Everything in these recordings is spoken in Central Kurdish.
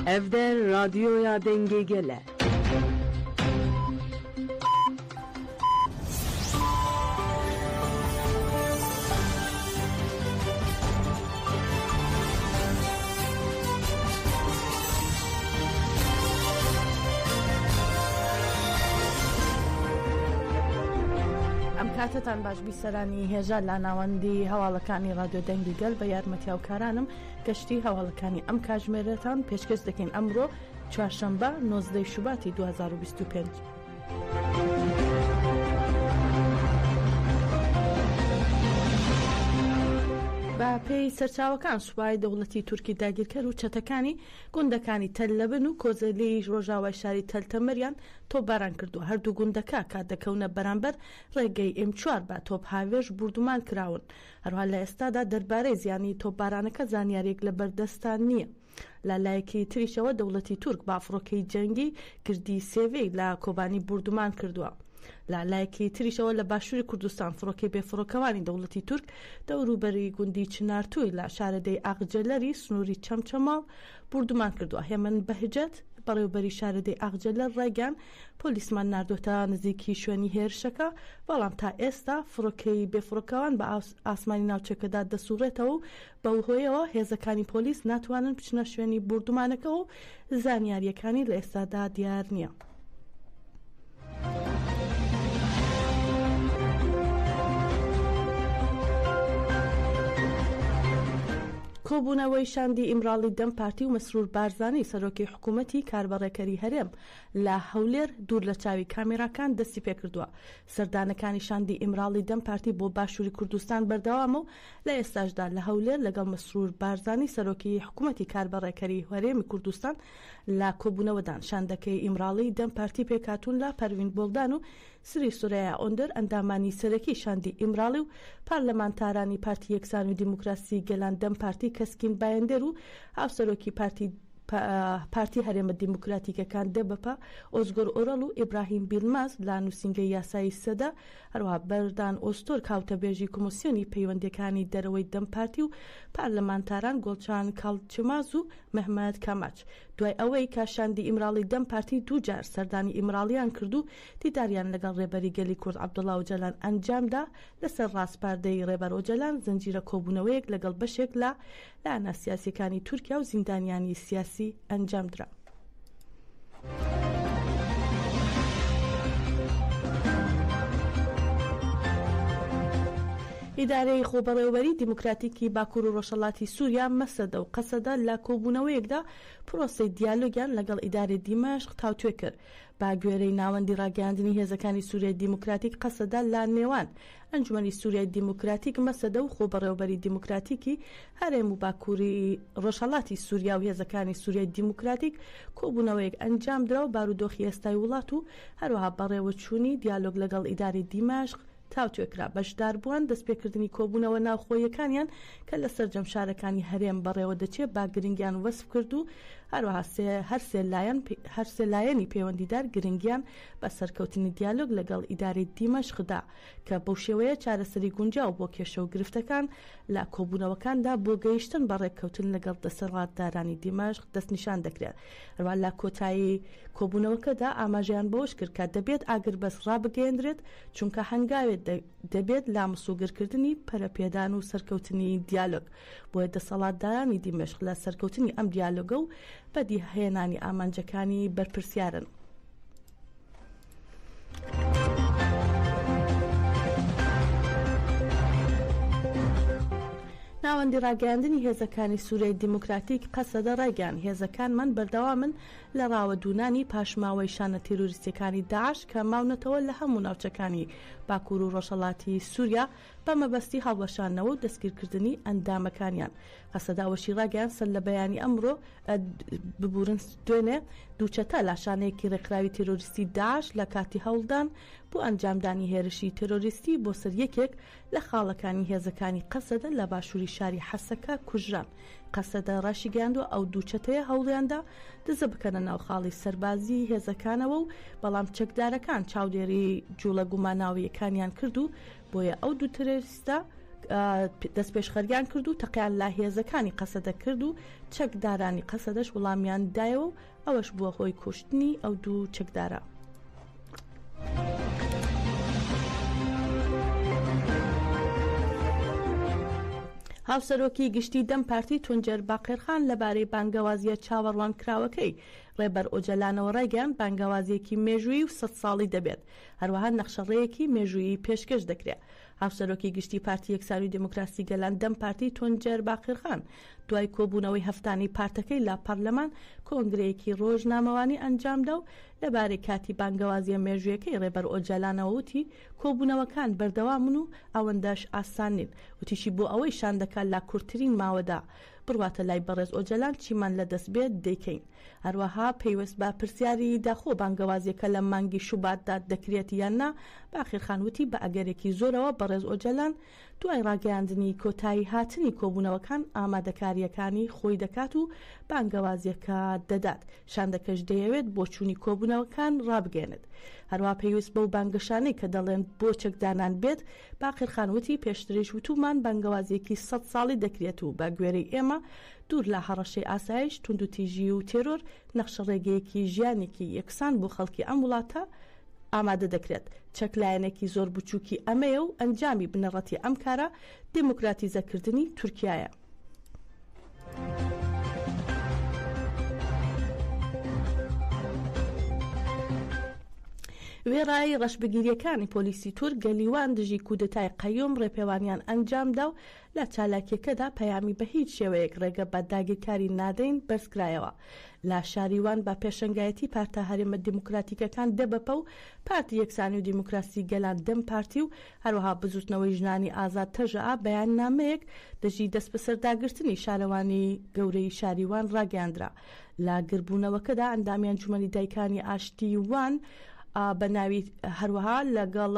Evde radyoya denge gele. کاتتان باش بیسەرانی هێژە لا ناوەندی هەواڵەکانی رادیۆ دەنگی گەل بە یارمەتیاوکارانم گەشتی هەواڵەکانی ئەم کاتژمێرەتان پێشکەش دەکەین ئەمڕۆ چوارشەمبە 19 شوباتی 2025. بە پێی سەرچاوەکان سوپای دەوڵەتی تورکی داگیرکەر و چەتەکانی گوندەکانی تەللەبن و کۆزەلی ڕۆژاوای شاری تەلتەمەریان تۆپباران کردووە. هەردوو گوندەکە کات دەکەونە بەرامبەر ڕێگەی M4 بە تۆپ هاوێژ بردومان کراون. هەروها لە ئێستادا دەربارەی زیانی تۆپبارانەکە زانیاریەک لە بەردەستان نییە. لەلایەکی تریشەوە دەوڵەتی تورک با فڕۆکەی جەنگی کردی سێڤەی لە کۆبانی بردومان کردووە. لەلایەکی تریشەوە لە باشووری کوردستان فڕۆکەی بێفڕۆکەوانی دەوڵەتی تورک دەوروبەری گوندی چنارتووی لە شارەدەی ئاغجەلەری سنووری چەمچەماڵ بردومان کردووە. هێمن بەهجەت بەڕێوبەری شارەدەی ئاغجەلەر ڕایگەان پۆلیسمان ناردۆتە نزیکی شوێنی هێرشەکە، بەڵام تا ئێستا فڕۆکەی بێفڕۆکەوان بە ئاسمانی ناوچەکەدا دەسوڕێتەوە و بەهۆیەوە هێزەکانی پۆلیس ناتوانن بچنە شوێنی بردومانەکە و زانیاریەکانی لە ئێستادا دیار نییە. کۆبوونەوەی شاندی ئیمراڵی دەم پارتی و مەسرور بارزانی سەرۆکی حکوومەتی کاربەڕێکەری هەرێم لە هەولێر دوور لە چاوی کامێراکان دەستی پێکردووە. سەردانەکانی شاندی ئیمراڵی دەم پارتی بۆ باشووری کوردستان بەردەوامە و لە ئێستاشدا لە هەولێر لەگەڵ مەسرور بارزانی سەرۆکی حکوومەتی کاربەڕێکەری هەرێمی کوردستان لە کۆبوونەوەدان. شاندەکەی ئیمراڵی دەم پارتی پێکاتون لە پەروین بۆڵدان و سری سورەیە ئۆندەر ئەندامانی سەرەکی شاندی ئیمراڵی و پارلەمانتارانی پارتی یەکسان و دیموکراسی گەلان دەم پارتی کەسکین بایندەر و هاوسەرۆکی پارتی هەرێمە دیموکراتیکەکان دەبەپە ئۆزگۆر ئۆرەڵ و ئیبراهیم بیلماز لە نووسینگەی یاسایی سەدا، هەروەها بەردان ئۆستۆر کاوتەبێژی کۆمسیۆنی پەیوەندیەکانی دەرەوەی دەم پارتی و پارلەمانتاران گۆڵچان کاڵچماز و مەحمەد کاماچ. دوای ئەوەی کاشاندی ئیمراڵی دەم پارتی دووجار سەردانی ئیمراڵیان کرد و دیداریان لەگەڵ ڕێبەری گەلی کورد عەبدوڵڵا ئۆجەلان ئەنجامدا. لەسەر ڕاستپاردەی ڕێبەر ئۆجەلان زنجیرە کۆبوونەوەیەک لەگەڵ بەشێک لە لایەنە سیاسیەکانی تورکیا و زیندانیانی سیاسی ئەنجامدرا. ئیدارەی خۆبەڕێوەبەری دیموکراتیکی باکوور و ڕۆژهەڵاتی سووریا مەسەدە و قەسەدە لە کۆبوونەوەیەکدا پرۆسەی دیالۆگیان لەگەڵ ئیدارەی دیمەشق تاوتوێ کرد. با گوێرەی ناوەندی ڕاگەاندنی هێزەکانی سووریای دیموکراتیک قەسەدە لە نێوان ئەنجومەنی سووریای دیموکراتیک مەسەدە و خۆبەڕێوەبەری دیموکراتیکی هەرێم و باکووری ڕۆژهەڵاتی سووریا و هێزەکانی سووریای دیموکراتیک کۆبوونەوەیەک ئەنجامدرا و بارودۆخی ئێستای وڵات و هەروەها بەڕێوەچوونی دیالۆگ لەگەڵ ئیدارەی دیمەشق تاوتوێکرا. بەشداربووان دەستپێکردنی کۆبوونەوە ناوخۆیەکانیان کە لە سەرجەم شارەکانی هەرێم بەڕێوە دەچێت با گرنگیان وەسف کرد و هەروەها هەر سێ لایەنی پەیوەندیدار گرنگیان بە سەرکەوتنی دیالۆگ لەگەڵ ئیدارەی دیمەشقدا کە بەو شێوەیە چارەسەری گونجاو بۆ کێشە و گرفتەکان لە کۆبوونەوەکاندا بۆ گەیشتن بە ڕێککەوتن لەگەڵ دەسەڵاتدارانی دیمەشق دەستنیشان دەکرێت. هەروەها لە کۆتایی کۆبوونەوەکەدا ئاماژیان بەوەش کرد کە دەبێت ئاگربەس ڕابگەیەندرێت چونکە هەنگاوێت دەبێت لا مسوگرکردنی پەرەپێدان و سەرکەوتنی دیالۆگ بۆیە دەسەڵاتدارانی دیمەشق لە سەرکەوتنی ئەم دیالۆگە و بەدیهێنانی ئامانجەکانی بەرپرسیارن. ناوەندی ڕاگەاندنی هێزەکانی سووریای دیموکراتیک قەسەدە ڕایگەیاند هێزەکانمان بەردەوامن لە ڕاوەدوونانی پاشماوەی شانە تێرۆریستیەکانی داعش کە ماونەتەوە لە هەموو ناوچەکانی باکوور و ڕۆژهەڵاتی سووریا بە مەبەستی هەڵوەشانەوە و دەستگیرکردنی ئەندامەکانیان. قەسەداوەشی ڕاگەیاند سەر لە بەیانی ئەمڕۆ ببورن دوێنێ دووچەتە لاشانەیەکی ڕێکراوی تێرۆریستی داعش لە کاتی هەوڵدان بۆ ئەنجامدانی هێرشی تێرۆریستی بۆ سەر یەکێک لە خاڵەکانی هێزەکانی قەسەدە لە باشووری شاری حەسەکە کوژران. قەسەدە ڕاشی گەیاندووە ئەو دووچەتەیە هەوڵیاندا دزە بکەنە ناو خاڵی سەربازی هێزەکانەوە و بەڵام چەکدارەکان چاودێری جوڵە گوماناویەکانیان کرد و بۆیە ئەو دوو تێرۆریستە دەست پێشخەریان کرد و تەقیان لا هێزەکانی قەسەدە کرد و چەکدارانی قەسەدەش وەڵامیان دایەوە و ئەوەش بووە هۆی کوشتنی ئەو دوو چەکدارە. هاوسەرۆکی گشتی دەم پارتی تونجەر باقرخان لەبارەی بانگەوازیە چاوەڕوان کراوەکەی ڕێبەر ئۆجەلانەوە ڕایگەیان بانگەوازیەکی مێژووی و 100 ساڵی دەبێت، هەروەها نەخشەڕەیەکی مێژووی پێشکەش دەکرێت. هاوسەرۆکی گشتی پارتی یەکسانی و دیموکراسی گەلان دەم پارتی تونجەر باقرخان دوای کۆبوونەوەی هەفتانی پارتەکەی لا پەرلەمان کۆنگرەیەکی ڕۆژنامەوانی ئەنجامدا و لەبارەی کاتی بانگەوازیە مێژوویەکەی ڕێبەر ئۆجەلانەوە وتی کۆبوونەوەکان بەردەوامن و ئەوەندەش ئاسان نین، وتیشی بۆ ئەوەی شان دەکات لا کورتترین ماوەدا بڕواتە لای بەڕێز ئۆجەلان چیمان لە دەست بێت دەیکەین. هەروەها پێویست بە پرسیاری داخۆ بانگەوازیەکە لە مانگی شوباتدا دەکرێت یاننا باقرخان وتی بە ئەگەرێکی زۆرەوە بەڕێز ئۆجەلان دوای ڕاگەیاندنی کۆتایی هاتنی کۆبوونەوەکان ئامادەکاریەکانی خۆی دەکات و بانگەوازیەکە دەدات، شاندەکەش دەیەوێت بۆ چوونی کۆبوونەوەکان ڕابگەێنێت. هەروە پێویست بەو بانگەشانەی کە دەڵێن بۆ چەکدانان بێت باقرخان وتی پێشتریش وتومان بانگەوازیەکی 100 ساڵی دەکرێت و بە گوێرەی ئێمە دوور لە هەڕەشەی ئاسایش توندوتیژی و تێرۆر نەخشە ڕێگەیەکی ژیانێکی یەکسان بۆ خەڵکی ئەم وڵاتە ئامادە دەکرێت. چەکلایەنێکی زۆر بچووکی ئەمەیە و ئەنجامی بنەڕەتی ئەم کارە دموکراتیزەکردنی تورکیایە. وێڕایی ڕەشبگیریەکانی پۆلیسی تورک گەلیوان دژی کودەتای قەیوم ڕێپێوانیان ئەنجامدا و لە چالاکیەکەدا پەیامی بە هیچ شێوەیەک ڕێگە بە داگیرکاری نادەین بەرزکرایەوە. لە شاریوان بە پێشنگایەتی پارتە هەرێمە دیموکراتیکەکان دەبەپە و پارتی یەکسانی و دیموکراسی گەلان دەم پارتی و هەروەها بزوتنەوەی ژنانی ئازاد تەژە بەیان نامەیەک دژی دەست بەسەرداگرتنی شارەوانی گەورەی شاریوان ڕاگەاندرا. لە گربوونەوەکەدا ئەندامیان جومەلی دایکانی ئاشتی وان بەناوی هەروەها لەگەڵ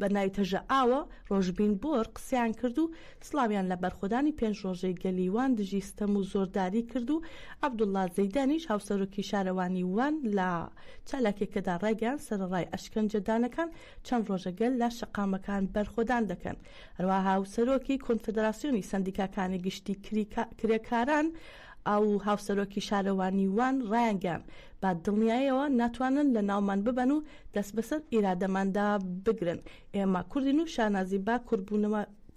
بەناوی تەژە ئاوە ڕۆژبین بۆر قسەیان کرد و سڵاویان لە بەرخۆدانی 5 ڕۆژەی گەلیوان دژی ستەم و زۆرداری کرد و عەبدوڵڵا زەیدانیش هاوسەرۆکی شارەوانی وان لە چالاکێکەدا ڕایگەیان سەرەڕای ئەشکەنجەدانەکان چەند ڕۆژەگەل لە شەقامەکان بەرخۆدان دەکەن. هەروەها هاوسەرۆکی کۆنفدراسیۆنی سەندیکاکانی گشتی کرێکاران ئەو هاوسەرۆکی شارەوانی وان ڕایانگەیان با دڵنیاییەوە ناتوانن لە ناومان ببەن و دەست بەسەر ئیرادەماندا بگرن. ئێمە کوردین و شانازی با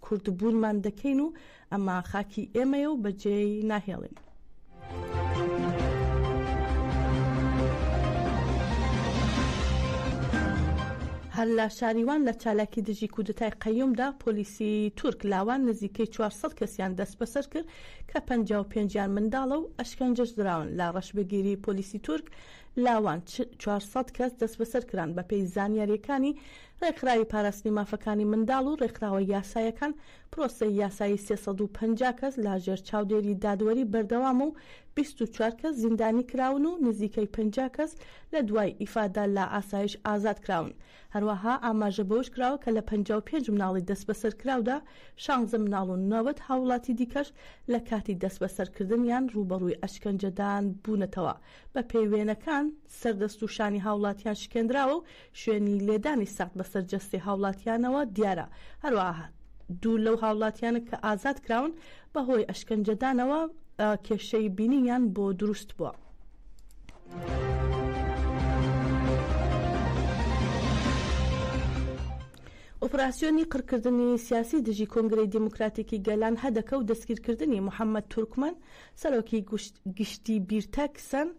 کوردبوونمان دەکەین و ئەمە خاکی ئێمەیە و بەجێی ناهێڵین. هەر لە شاریوان لە چالاکی دژی کودەتای قەیومدا پۆلیسی تورک لاوان نزیکەی 400 کەسیان دەست بەسەر کرد کە 55یان منداڵە و ئەشکەنجەش دراون. لە ڕەشبگیری پۆلیسی تورک لاوان 400 کەس دەست بەسەر کران بە پێی زانیاریەکانی ڕێکخراوی پاراستنی مافەکانی منداڵ و ڕێکخراوە یاسایەکان. پرۆسەی یاسایی 350 کەس لا ژێر چاودێری دادوەری بەردەوام و 24 کەس زیندانی کراون و نزیکەی 50 کەس لە دوای ئیفادا لە ئاسایش ئازاد کراون. هەروەها ئاماژە بەوش کراوە کە لە 55 مناڵی دەست بەسەر کراودا 16 مناڵ و 90 هاوڵاتی دیکەش لە کاتی دەست بەسەرکردنیان ڕوبەڕووی ئەشکەنجەدان بوونەتەوە. بە پێوێنەکان سەردەست و شانی هاوڵاتیان شکێنراوە و شوێنی لێدانی سەخت بەسەر جەستی هاوڵاتیانەوە دیارە. هەروەها دوو لەو هاوڵاتیانە کە ئازاد کراون بەهۆی ئەشکەنجەدانەوە کێشەی بینیان بۆ دروست بووە. ئۆپراسیۆنی قڕکردنی سیاسی دژی کۆنگرەی دیموکراتیکی گەلان هەدەکە و دەستگیرکردنی محەممەد تورکمان سەرۆکی گشتی بیرتەکسن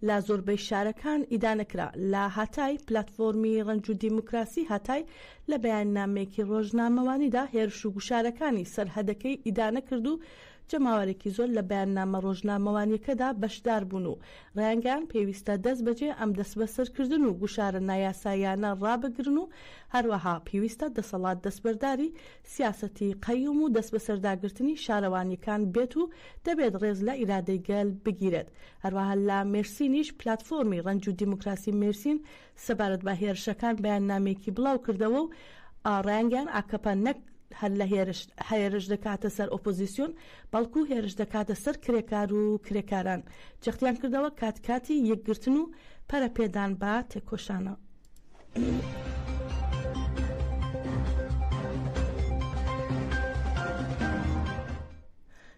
لە زۆربەی شارەکان ئیدانەکرا. لە هاتای پلتفۆرمی ڕەنج و دیموکراسی هاتای لە بەیاننامەیەکی ڕۆژنامەوانیدا هێرش و گوشارەکانی سەرهەدەکەی ئیدانە کرد و جەماوەرێکی زۆر لە بەیاننامە ڕۆژنامەوانیەکەدا بەشدار بوون و ڕایانگەیان پێویستە دەست بەجێ ئەم دەست بەسەرکردن و گوشارە نایاسایانە ڕابگرن و هەروەها پێویستە دەسەڵات دەستبەرداری سیاسەتی قەیوم و دەست بەسەرداگرتنی شارەوانیەکان بێت و دەبێت ڕێز لە ئیرادەی گەل بگیرێت. هەروەها لە مێرسینیش پلتفۆرمی ڕەنج و دیموکراسی مێرسین سەبارەت بە هێرشەکان بەیاننامێکی بڵاو کردەوە و ڕایانگەیان ئاکەپە نەک هەر لە هێرش دەکاتە سەر ئۆپۆزیسیۆن بەڵکو هێرش دەکاتە سەر کرێکار و کرێکاران. جەختیان کردەوە کاتی یەکگرتن و پەرەپێدان بە تێکۆشانە.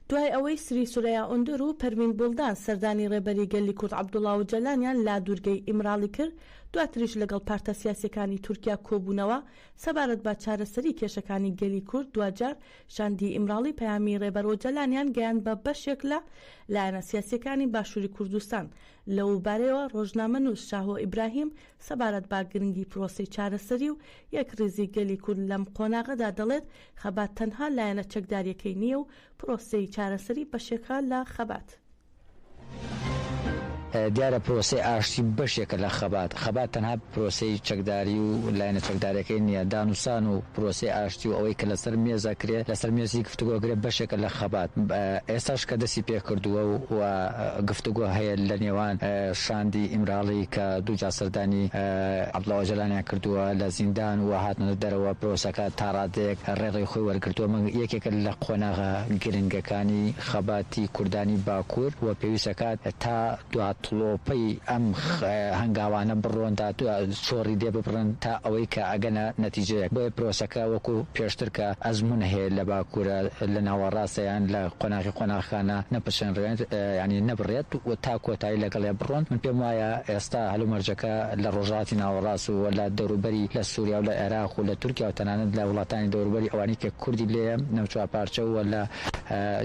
دوای ئەوەی سری سورەیا ئۆندر و پەروین بولدان سەردانی ڕێبەری گەلی کورد عەبدوڵڵا جەلانیان لا دوورگەی ئیمراڵی کرد دواتریش لەگەڵ پارتە سیاسیەکانی تورکیا کۆبوونەوە سەبارەت بە چارەسەری کێشەکانی گەلی کورد دوجار شاندی ئیمراڵی پەیامی ڕێبەرۆ جەلانیان گەیان بە بەشێک لە لایەنە سیاسیەکانی باشووری کوردستان لەو بارەیەوە ڕۆژنامە نووس شاهۆ ئیبراهیم سەبارەت با گرنگی پرۆسی چارەسەری و یەک ڕێزی گەلی کورد لەم قۆناغەدا دەڵێت خەبات تەنها لایەنە چەکداریەکەی نییە و پرۆسی چارەسەری بەشێکە لە خەبات. دیارە پرۆسی ئاشتی بەشێکە لە خەبات تەنها پرۆسی چەکداری و لایەنە چەکدارەکەی نییە دانووسان و پرۆسی ئاشتی و ئەوەی کە لەسەر مێزە کرێ لەسەر مێزی گفتوگۆگرێ بەشێکە لە خەبات ئێستاش کە دەستی پێ کردووە و گفتوگۆ هەیە لە نێوان شاندی ئیمراڵی کە دووجا سەردانی عەبدوڵڵا جەلانیان کردووە لە زیندان و هاتنە دەرەوە پرۆسەکە تا ڕادەیەک ڕێڕەی خۆی وەرگرتووە یەکێکە لە قۆناغە گرنگەکانی خەباتی کوردانی باکوور و پێویستەکات تا دوات تڵۆپەی ئەم هەنگاوانە بڕۆن تا چۆڕی دێ ببڕن تا ئەوەی کە ئەگەنە نەتیجەیەک بۆیە پرۆسەکە وەکو پێشتر کە ئەزمون هەیە لە باکوورە لە ناوەڕاستەیان لە قۆناغەکانە نەپەچێنرێت ینی نەبڕێت و تا کۆتایی لەگەڵێ بڕۆن من پێم وایە ئێستا هەلومەرجەکە لە ڕۆژهاتی ناوەڕاست و لە دەوروبەری لە سووریا و لە عێراق و لە تورکیا و تەنانەت لە وڵاتانی دەوروبەری ئەوانی کە کوردی لێیە نەوچوار پارچە و لە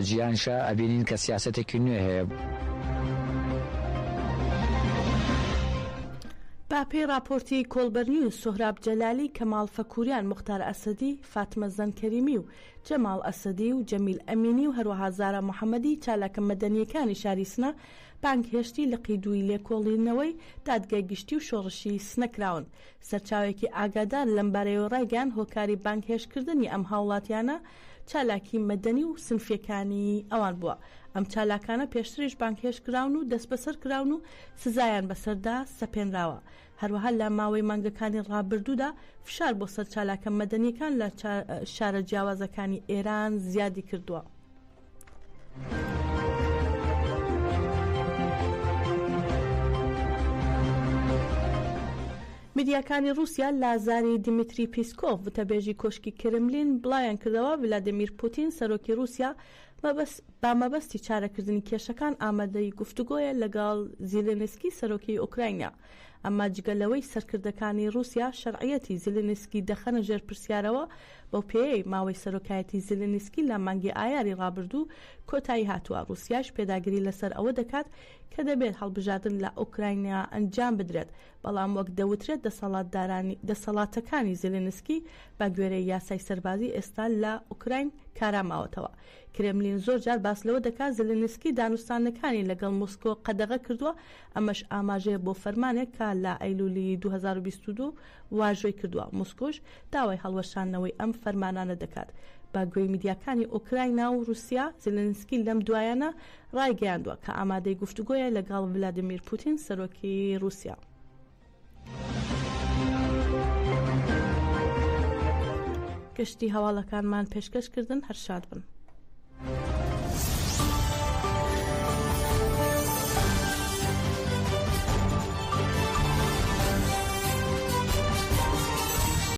جیهانشە ئەبینین کە سیاسەتێکی نوێ هەیە. باپی راپۆرتی کۆڵبەرنیوس سۆهراب جەلالی کەماڵ فەکووریان موختار ئەسەدی فاتمە زەنکەریمی و جەماڵ ئەسەدی و جەمیل ئەمینی و هەروەها زارا محەممەدی چالاکە مەدەنیەکانی شاری سنە بانک هێشتی لە قیدووی لێکۆڵینەوەی دادگای گشتی و شۆڕشی سنەکراون سەرچاوێکی ئاگادار لەم بارەیەوە ڕایگەیان هۆکاری بانک هێشکردنی ئەم هاوڵاتیانە چالاکی مەدەنی و سنفیەکانی ئەوان بووە. ئەم چالاکانە پێشتریش بانکهێش کراون و دەست بەسەر کراون و سزایان بەسەردا سەپێنراوە. هەروەها لە ماوەی مانگەکانی ڕابردوودا فشار بۆ سەر چالاکە مەدەنیەکان لە شارە جیاوازەکانی ئێران زیادی کردووە. میدیاکانی رووسیا لازاری دیمیتری پیسکۆڤ وتەبێژی کۆشکی کرملین بڵایان کردەوە ڤلادیمیر پوتین سەرۆکی رووسیا با مەبەستی چارەکردنی کێشەکان ئامادەی گفتوگۆیە لەگەڵ زیلێنسکی سەرۆکی ئوکراینیا. ئەمما جگەلەوەی سەرکردەکانی رووسیا شەرعیەتی زیلێنسکی دەخەنە ژێر پرسیارەوە بەو پێی ماوەی سەرۆکایەتی زیلێنسکی لە مانگی ئایاری ڕابردوو کۆتایی هاتووە. رووسیاش پێداگیری لەسەر ئەوە دەکات کە دەبێت هەڵبژاردن لە ئوکراینیا ئەنجام بدرێت بەڵام وەک دەوترێت دەسەڵاتەکانی زیلێنسکی بە گوێرەی یاسای سەربازی ئێستا لە ئوکراین کاراماوەتەوە. کرێملین زۆر جار باس لەوە دەکات زیلێنسکی دانوستانەکانی لەگەڵ مۆسکۆ قەدەغە کردووە ئەمەش ئاماژەیە بۆ فەرمانێک کە لە ئەیلولی 2022 واژۆی کردووە. مۆسکۆش داوای هەڵوەشانەوەی ئەم فەرمانانە دەکات. با گوێی میدیاکانی ئوکراینیا و رووسیا زیلێنسکی لەم دوایانە ڕایگەیاندووە کە ئامادەی گفتوگۆیە لەگەڵ ڤلادیمیر پوتین سەرۆکی رووسیا. گەشتی هەواڵەکانمان پێشکەشکردن هەر شاد بن.